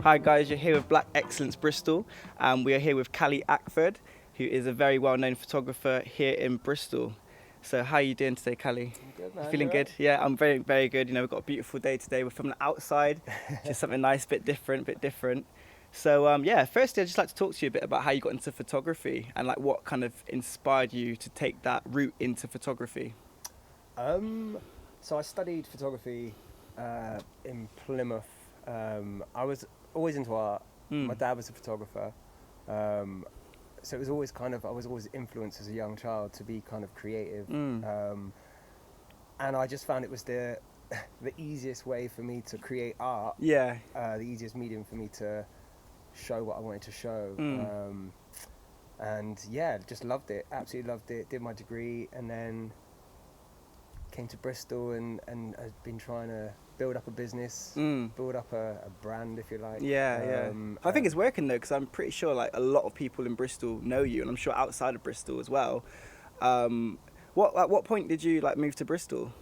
Hi guys, you're here with Black Excellence Bristol, and we are here with Khali Ackford, who is a very well-known photographer here in Bristol. So how are you doing today, Khali? I'm good, man. You feeling good? Yeah, I'm very, very good. You know, we've got a beautiful day today. We're from the outside, just something nice, bit different. So yeah, firstly, I'd just like to talk to you a bit about how you got into photography and like what kind of inspired you to take that route into photography. So I studied photography in Plymouth. I was always into art. My dad was a photographer, so it was always I was always influenced as a young child to be kind of creative, and I just found it was the easiest way for me to create art. Yeah. The easiest medium for me to show what I wanted to show. And yeah, just loved it. Absolutely loved it. Did my degree and then came to Bristol and I've been trying to build up a business, build up a brand, if you like. Yeah. I think it's working though, because I'm pretty sure like a lot of people in Bristol know you, and I'm sure outside of Bristol as well. At what point did you like move to Bristol?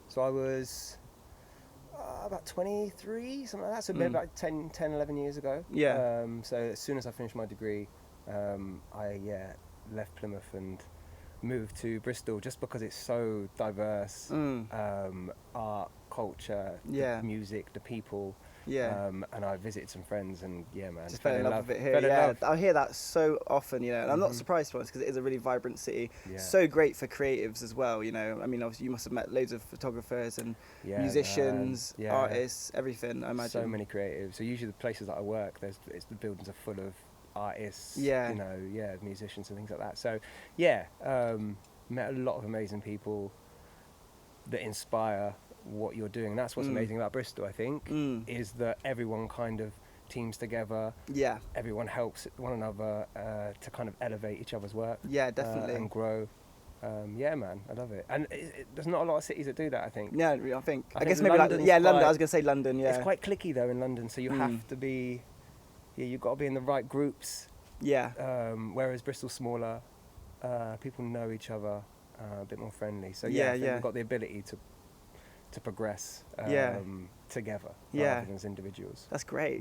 So I was about 23, something like that. So maybe about 10, 11 years ago. Yeah. So as soon as I finished my degree, I left Plymouth and moved to Bristol just because it's so diverse. Art, culture, the music, the people. And I visited some friends and man, just fell in love with it here. Yeah, I hear that so often, you know, and I'm not surprised, to be honest, because it is a really vibrant city. So great for creatives as well, you know. I mean, obviously you must have met loads of photographers and musicians, artists, everything, I imagine. So many creatives. So usually the places that I work, the buildings are full of artists, musicians and things like that. So met a lot of amazing people that inspire what you're doing. That's what's amazing about Bristol, I think, is that everyone kind of teams together. Everyone helps one another to kind of elevate each other's work. Definitely. And grow. Man, I love it. And there's not a lot of cities that do that, I think. I guess maybe London. London. I was gonna say London. Yeah. It's quite cliquey though in London, so you have to be. You've got to be in the right groups. Whereas Bristol's smaller, people know each other, a bit more friendly. So we've got the ability to progress together rather than as individuals. That's great.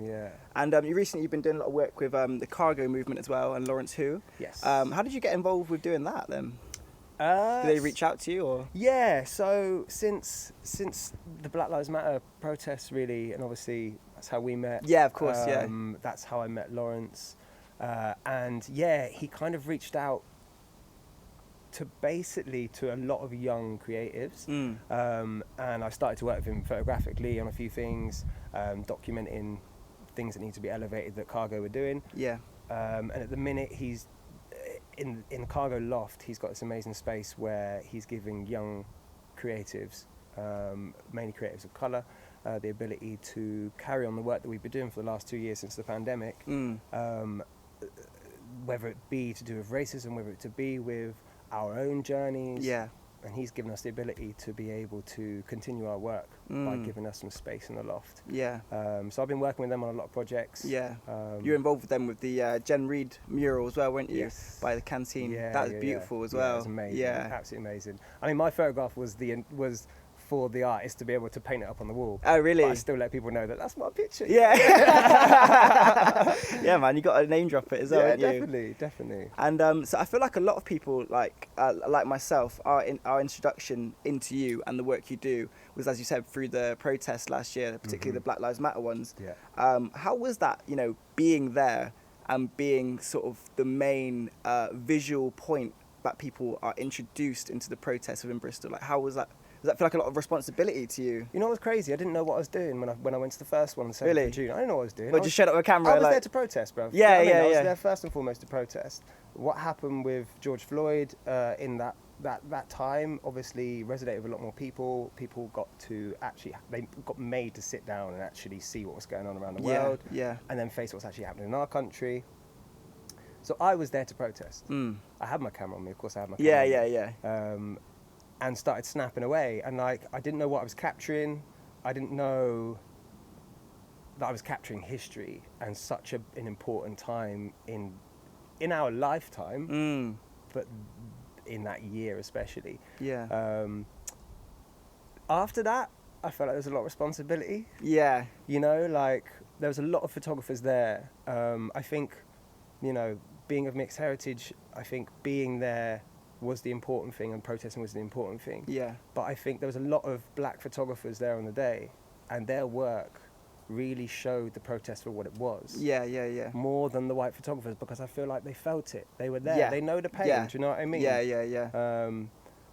And you've been doing a lot of work with the cargo movement as well, and Lawrence Who. Yes. How did you get involved with doing that then? Did they reach out to you or? So since the Black Lives Matter protests, really, and obviously that's how we met. Of course. That's how I met Lawrence, and he kind of reached out to a lot of young creatives, and I started to work with him photographically on a few things, documenting things that need to be elevated that Cargo were doing. And at the minute he's in the Cargo loft. He's got this amazing space where he's giving young creatives, mainly creatives of colour, the ability to carry on the work that we've been doing for the last 2 years since the pandemic, whether it be to do with racism, whether it to be with our own journeys. And he's given us the ability to be able to continue our work by giving us some space in the loft. So I've been working with them on a lot of projects. You were involved with them with the Jen Reid mural as well, weren't you? Yes. By the canteen. That was beautiful as well. It was amazing. Absolutely amazing. I mean, my photograph was for the artist to be able to paint it up on the wall. Oh, really? But I still let people know that that's my picture. Man, you got to name drop it as well, haven't you? Definitely. And so I feel like a lot of people, like myself, our introduction into you and the work you do was, as you said, through the protests last year, particularly the Black Lives Matter ones. How was that, being there and being sort of the main visual point that people are introduced into the protests within Bristol? Like, how was that? Does that feel like a lot of responsibility to you? You know what's crazy? I didn't know what I was doing when I went to the first one on the 7th of June. I didn't know what I was doing. Just shut up with a camera? I was there to protest, bro. I was there first and foremost to protest. What happened with George Floyd in that time obviously resonated with a lot more people. People got made to sit down and actually see what was going on around the world. And then face what's actually happening in our country. So I was there to protest. I had my camera on me, of course I had my camera on me. And started snapping away, and I didn't know what I was capturing. I didn't know that I was capturing history and such an important time in our lifetime, but in that year especially. After that, I felt like there was a lot of responsibility. there was a lot of photographers there. I think, you know, being of mixed heritage, I think being there was the important thing and protesting was the important thing. Yeah. But I think there was a lot of black photographers there on the day, and their work really showed the protest for what it was. Yeah. More than the white photographers, because I feel like they felt it. They were there. Yeah. They know the pain. Yeah. Do you know what I mean? Yeah.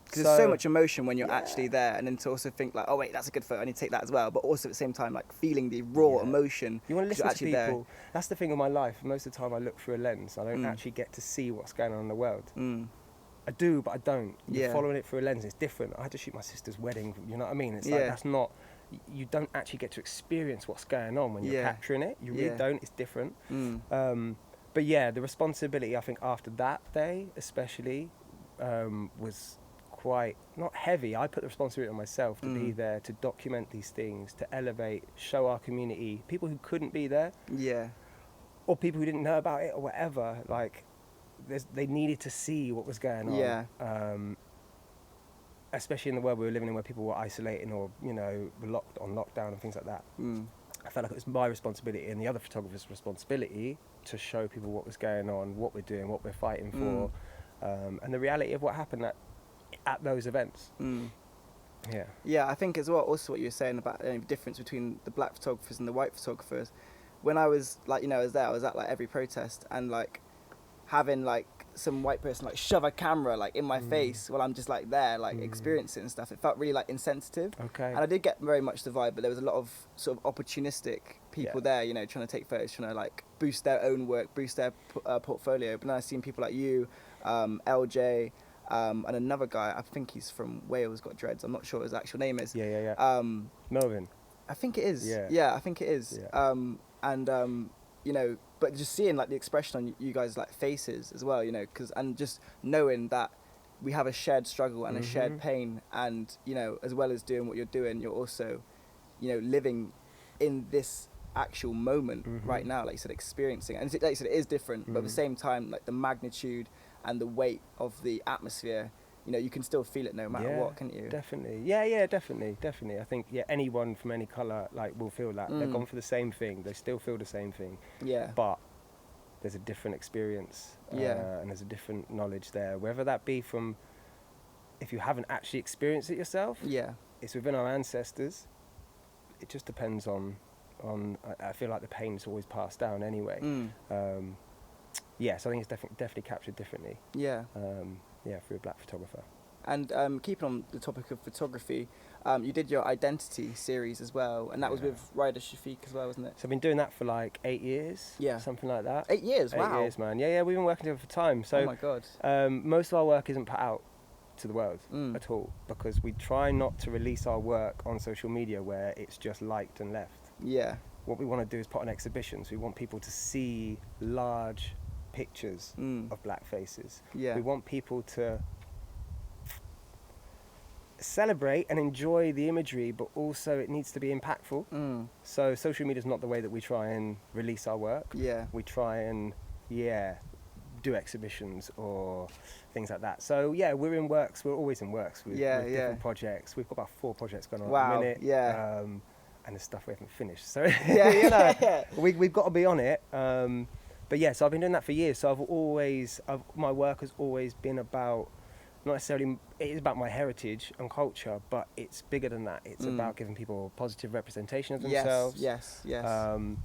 Because there's so much emotion when you're actually there, and then to also think like, oh wait, that's a good photo, I need to take that as well. But also at the same time, like feeling the raw emotion. You want to listen to people. There. That's the thing of my life. Most of the time, I look through a lens. I don't actually get to see what's going on in the world. I do, but I don't. You're following it through a lens. It's different. I had to shoot my sister's wedding. You know what I mean? It's like that's not. You don't actually get to experience what's going on when you're capturing it. You really don't. It's different. But yeah, the responsibility, I think, after that day, especially, was quite not heavy. I put the responsibility on myself to be there, to document these things, to elevate, show our community, people who couldn't be there, or people who didn't know about it or whatever. Like, they needed to see what was going on. Especially in the world we were living in, where people were isolating or, you know, were on lockdown and things like that. I felt like it was my responsibility and the other photographer's responsibility to show people what was going on, what we're doing, what we're fighting for, and the reality of what happened at those events. I think as well, also what you were saying about the difference between the black photographers and the white photographers. When I was like, you know, I was at like every protest, and like having like some white person like shove a camera like in my face while I'm just like there like experiencing and stuff, it felt really like insensitive. And I did get very much the vibe, but there was a lot of sort of opportunistic people there, you know, trying to take photos, trying to like boost their own work, boost their portfolio. But then I've seen people like you, LJ, and another guy, I think he's from Wales, got dreads, I'm not sure what his actual name is. Melvin, I think it is. I think it is. You know, but just seeing like the expression on you guys' like faces as well, you know, and just knowing that we have a shared struggle and a shared pain, and, you know, as well as doing what you're doing, you're also, you know, living in this actual moment right now, like you said, experiencing it. And like you said, it is different, but at the same time, like the magnitude and the weight of the atmosphere, you know, you can still feel it no matter what, can't you? Definitely. Definitely. I think, anyone from any colour, like, will feel that. They've gone for the same thing. They still feel the same thing. But there's a different experience. And there's a different knowledge there. Whether that be from, if you haven't actually experienced it yourself, it's within our ancestors. It just depends on I feel like the pain's always passed down anyway. So I think it's definitely captured differently. Through a black photographer. And keeping on the topic of photography, you did your Identity series as well, and that was with Ryder Shafiq as well, wasn't it? So I've been doing that for like 8 years, something like that. 8 years, wow. 8 years, man. We've been working together for time. So, oh my God. Most of our work isn't put out to the world at all, because we try not to release our work on social media where it's just liked and left. What we want to do is put on exhibitions. We want people to see large pictures of black faces. We want people to celebrate and enjoy the imagery, but also it needs to be impactful. So social media is not the way that we try and release our work. We try and do exhibitions or things like that. So we're in works. We're always in works with different projects. We've got about 4 projects going on at the minute. And the stuff we haven't finished. So you know, we've got to be on it. But so I've been doing that for years. So my work has always been about, not necessarily, it is about my heritage and culture, but it's bigger than that. It's about giving people a positive representation of themselves. Yes. And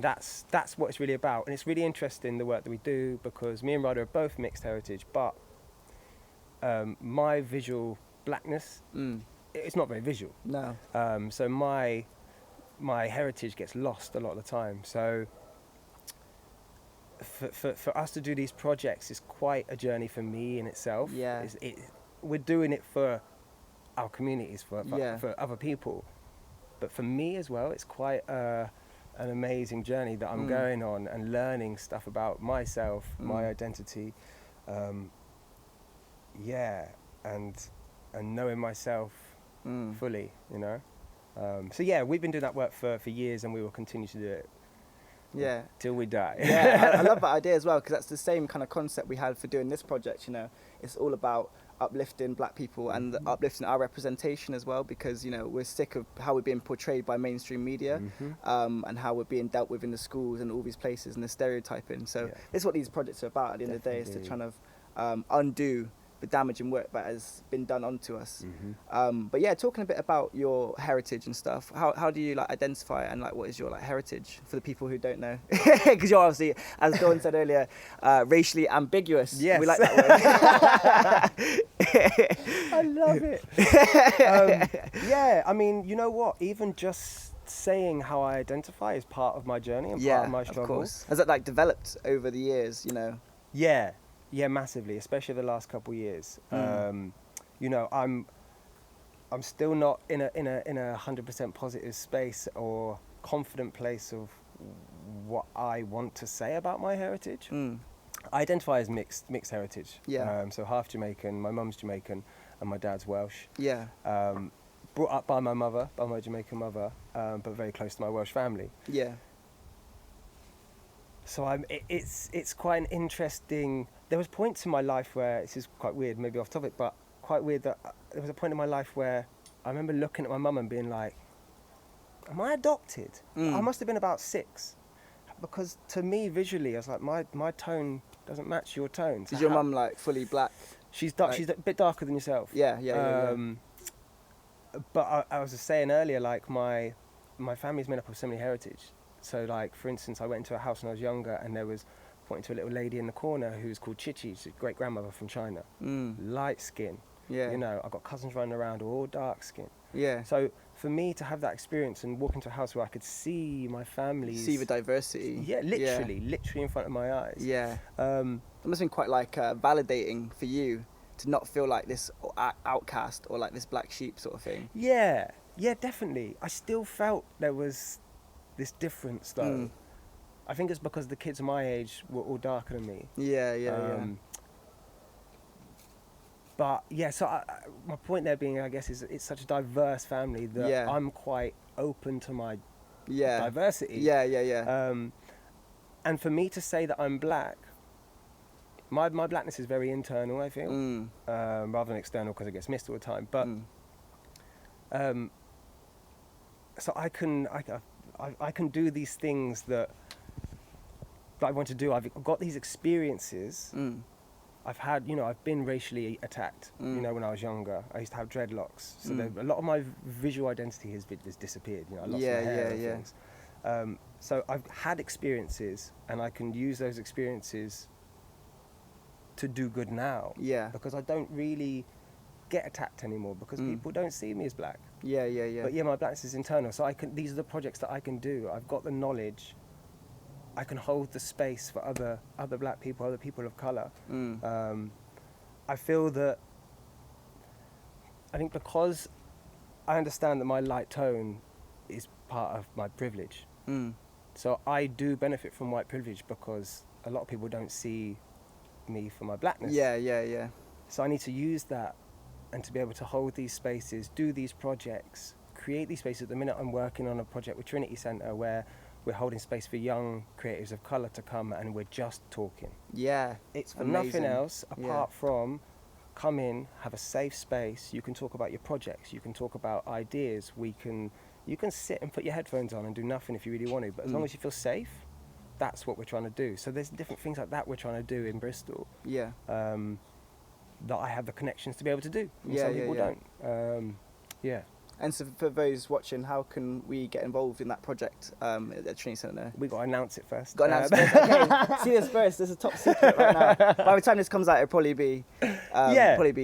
that's what it's really about. And it's really interesting, the work that we do, because me and Ryder are both mixed heritage, but my visual blackness, it's not very visual. No. So my heritage gets lost a lot of the time. So for us to do these projects is quite a journey for me in itself. We're doing it for our communities, for other people, but for me as well, it's quite an amazing journey that I'm going on and learning stuff about myself, my identity, and knowing myself fully, you know. So we've been doing that work for years, and we will continue to do it Yeah. Till we die. Yeah, I love that idea as well, because that's the same kind of concept we had for doing this project. You know, it's all about uplifting black people and uplifting our representation as well, because, you know, we're sick of how we're being portrayed by mainstream media, and how we're being dealt with in the schools and all these places, and the stereotyping. So this is what these projects are about at the end of the day, is to try to undo the damaging work that has been done onto us. But yeah, talking a bit about your heritage and stuff, how do you like identify, and like what is your like heritage for the people who don't know? Because you're obviously, as Dawn said earlier, racially ambiguous. Yes. We like that word. I love it. Yeah, I mean, you know what? Even just saying how I identify is part of my journey and part of my struggle. Of course. Has that like developed over the years, you know? Yeah, massively, especially the last couple of years. You know, I'm still not in a 100% positive space or confident place of what I want to say about my heritage. I identify as mixed heritage. Yeah. So half Jamaican, my mum's Jamaican, and my dad's Welsh. Yeah. Brought up by my Jamaican mother, but very close to my Welsh family. Yeah. So it's quite an interesting. There was points in my life where, this is quite weird, maybe off topic, but quite weird that there was a point in my life where I remember looking at my mum and being like, am I adopted? I must have been about 6. Because to me, visually, I was like, my tone doesn't match your tone. So is your mum like fully black? She's dark. Like, she's a bit darker than yourself. Yeah. But I was just saying earlier, like my family's made up of so many heritage. So like, for instance, I went into a house when I was younger and there was pointing to a little lady in the corner who's called Chichi. She's a great grandmother from China. Light skin. Yeah. You know, I've got cousins running around all dark skin. Yeah. So for me to have that experience and walk into a house where I could see my family, see the diversity. Yeah, literally in front of my eyes. Yeah. It must have been quite like validating for you to not feel like this outcast or like this black sheep sort of thing. Yeah, definitely. I still felt there was this difference though. I think it's because the kids my age were all darker than me. Yeah. But yeah, so my point there being, I guess, is it's such a diverse family that I'm quite open to my diversity. Yeah. And for me to say that I'm black, my blackness is very internal, I feel, rather than external, because it gets missed all the time. But so I can do these things that I want to do. I've got these experiences. I've had, you know, I've been racially attacked, you know, when I was younger. I used to have dreadlocks. So a lot of my visual identity has disappeared. You know, I lost my hair and things. So I've had experiences, and I can use those experiences to do good now. Yeah. Because I don't really get attacked anymore, because people don't see me as black. Yeah. But yeah, my blackness is internal. So these are the projects that I can do. I've got the knowledge. I can hold the space for other black people, other people of colour. I feel that, I think because I understand that my light tone is part of my privilege. So I do benefit from white privilege, because a lot of people don't see me for my blackness. Yeah. So I need to use that, and to be able to hold these spaces, do these projects, create these spaces. At the minute I'm working on a project with Trinity Centre where we're holding space for young creatives of colour to come, and we're just talking. Yeah, it's amazing. Nothing else apart from come in, have a safe space. You can talk about your projects. You can talk about ideas. You can sit and put your headphones on and do nothing if you really want to. But as long as you feel safe, that's what we're trying to do. So there's different things like that we're trying to do in Bristol. Yeah. That I have the connections to be able to do. And some people don't. Yeah. And so for those watching, how can we get involved in that project at the Trinity Centre? We've got to announce it first. Okay. See this first. This is a top secret right now. By the time this comes out, it'll probably be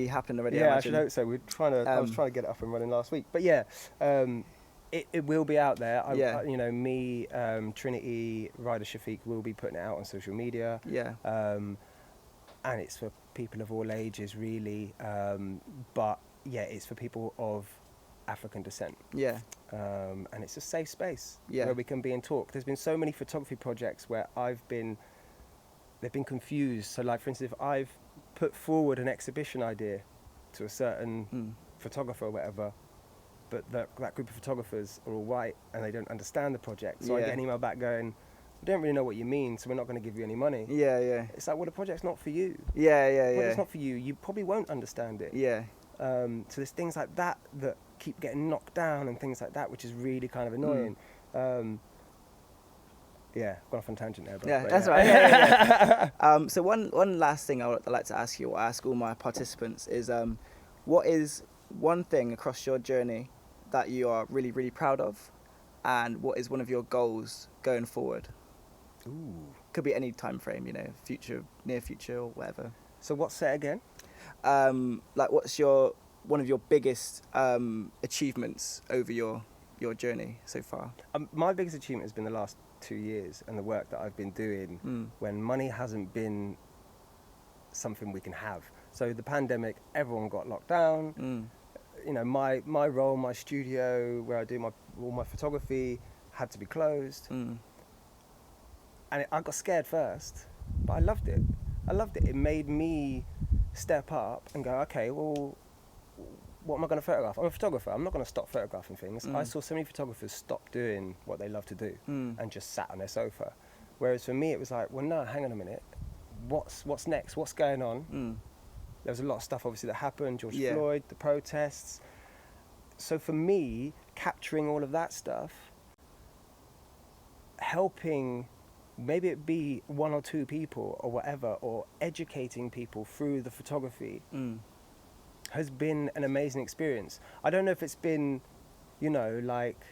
happening already. Yeah, I should hope so. I was trying to get it up and running last week. But yeah, it will be out there. Me, Trinity, Ryder Shafiq will be putting it out on social media. Yeah. And it's for people of all ages, really. But yeah, it's for people of African descent. Yeah. And it's a safe space where we can be and talk. There's been so many photography projects where they've been confused. So like, for instance, if I've put forward an exhibition idea to a certain photographer or whatever, but that group of photographers are all white and they don't understand the project. So I get an email back going, we don't really know what you mean, so we're not going to give you any money. Yeah, yeah. It's like, well, the project's not for you. Yeah, yeah, yeah. It's not for you. You probably won't understand it. Yeah. So there's things like that that keep getting knocked down and things like that, which is really kind of annoying. Yeah, I've gone off on a tangent there. But that's right. Yeah, yeah. So one last thing I'd like to ask you, or ask all my participants, is what is one thing across your journey that you are really, really proud of, and what is one of your goals going forward? Ooh. Could be any time frame, you know, future, near future, or whatever. So what's that again? Like, what's one of your biggest achievements over your journey so far? My biggest achievement has been the last 2 years and the work that I've been doing when money hasn't been something we can have. So the pandemic, everyone got locked down. You know, my role, my studio where I do all my photography had to be closed. And I got scared first, but I loved it. It made me step up and go, okay, well, what am I going to photograph? I'm a photographer. I'm not going to stop photographing things. I saw so many photographers stop doing what they love to do and just sat on their sofa. Whereas for me, it was like, well, no, hang on a minute. What's next? What's going on? There was a lot of stuff, obviously, that happened. George Floyd, the protests. So for me, capturing all of that stuff, helping, maybe it be 1 or 2 people or whatever, or educating people through the photography, has been an amazing experience. I don't know if it's been, you know, like,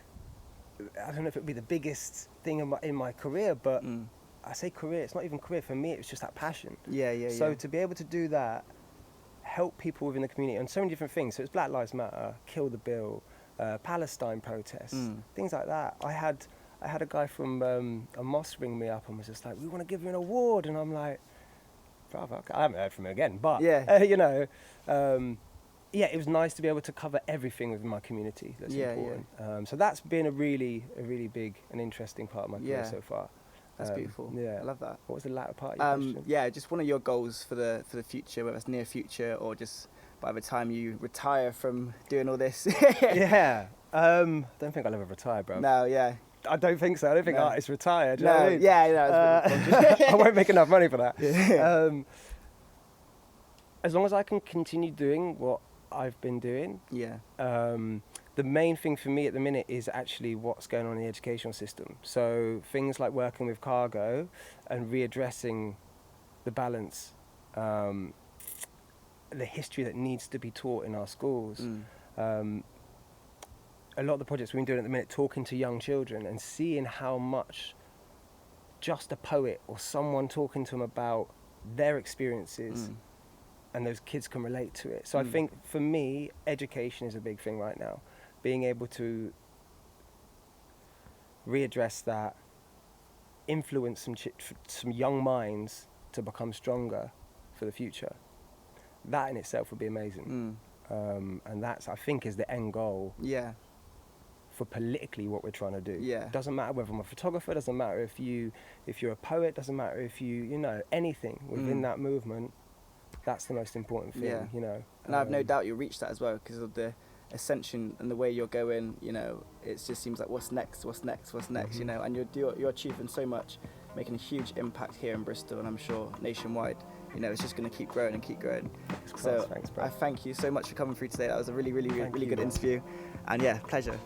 I don't know if it'd be the biggest thing in my career, but I say career, it's not even career. For me, it's just that passion. So to be able to do that, help people within the community on so many different things. So it's Black Lives Matter, Kill the Bill, Palestine protests, things like that. I had a guy from a mosque ring me up and was just like, we want to give you an award. And I'm like, brother, I haven't heard from him again. But, you know, it was nice to be able to cover everything within my community. That's important. So that's been a really big and interesting part of my career so far. That's beautiful. Yeah, I love that. What was the latter part of your question? Yeah, just one of your goals for the future, whether it's near future or just by the time you retire from doing all this. Yeah. Don't think I'll ever retire, bro. No, yeah. I don't think so. I don't think artists retire. Do you know what I mean? Yeah, I won't make enough money for that. As long as I can continue doing what I've been doing. The main thing for me at the minute is actually what's going on in the educational system. So things like working with cargo and readdressing the balance, the history that needs to be taught in our schools. A lot of the projects we've been doing at the minute, talking to young children and seeing how much just a poet or someone talking to them about their experiences and those kids can relate to it. So I think for me, education is a big thing right now. Being able to readdress that, influence some young minds to become stronger for the future. That in itself would be amazing. And that's, I think, is the end goal. For politically what we're trying to do. Doesn't matter whether I'm a photographer, doesn't matter if you're a poet, doesn't matter if you know, anything within that movement. That's the most important thing, you know. And I have no doubt you'll reach that as well because of the ascension and the way you're going, you know. It just seems like what's next, you know, and you're achieving so much, making a huge impact here in Bristol and I'm sure nationwide. You know, it's just going to keep growing and keep growing. So thanks, bro. I thank you so much for coming through today. That was a really good interview. And yeah, pleasure.